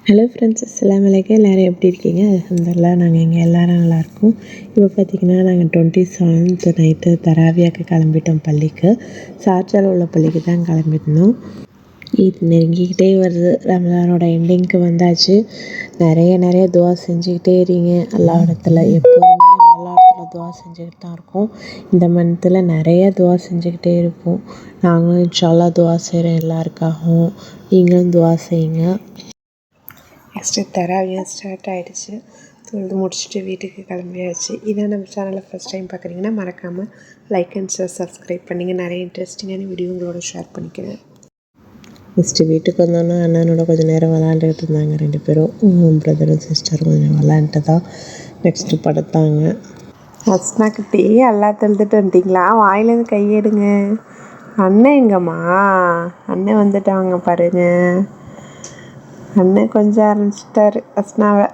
Hello friends, அஸ்ஸலாமு அலைக்கும். எல்லோரும் எப்படி இருக்கீங்க? அல்ஹம்துலில்லாஹ் நாங்கள் இங்கே எல்லோரும் நல்லாயிருக்கோம். இப்போ பார்த்திங்கன்னா நாங்கள் 27th நைட்டு தராவியாக்கு கிளம்பிட்டோம் பள்ளிக்கு. ஷார்ஜாவில் உள்ள பள்ளிக்கு தான் கிளம்பிருந்தோம். ஈத் நெருங்கிக்கிட்டே வருது. ரமலானோட எண்டிங்க்கு வந்தாச்சு. நிறைய துவா செஞ்சுக்கிட்டே இருங்க அல்லாஹ் இடத்துல. எப்போதுமே நம்ம அல்லாஹ் இடத்துல துவா செஞ்சுக்கிட்டு தான் இருக்கோம். இந்த மந்த்தில் நிறைய துவா செஞ்சுக்கிட்டே இருப்போம். நாங்களும் இன்ஷா அல்லாஹ் துவா செய்கிறோம் எல்லாருக்காகவும். நீங்களும் துவா செய்யுங்க. நெக்ஸ்ட்டு தராவியாக ஸ்டார்ட் ஆகிடுச்சு. தொழுது முடிச்சுட்டு வீட்டுக்கு கிளம்பியாச்சு. இதான் நம்ம சேனலை ஃபஸ்ட் டைம் பார்க்குறீங்கன்னா மறக்காமல் லைக் அண்ட் ஷேர் சப்ஸ்கிரைப் பண்ணிங்க. நிறைய இன்ட்ரெஸ்டிங்கான வீடியோ உங்களோட ஷேர் பண்ணிக்கிறேன். நெக்ஸ்ட்டு வீட்டுக்கு வந்தோன்னா அண்ணனோட கொஞ்சம் நேரம் விளாண்டுக்கிட்டு இருந்தாங்க 2 பேரும். பிரதரும் சிஸ்டரும் கொஞ்சம் விளாண்டுட்டு தான் நெக்ஸ்ட்டு படுத்தாங்க. அஸ்னாக்கிட்டே எல்லாம் தொழுதுட்டு வந்துட்டிங்களா? வாயிலேருந்து கையெடுங்க. அண்ணன் எங்கம்மா? அண்ணன் வந்துட்டாங்க பாருங்க. அண்ணன் கொஞ்சம் ஆரம்பிச்சிட்டாரு அஸ்னாவை.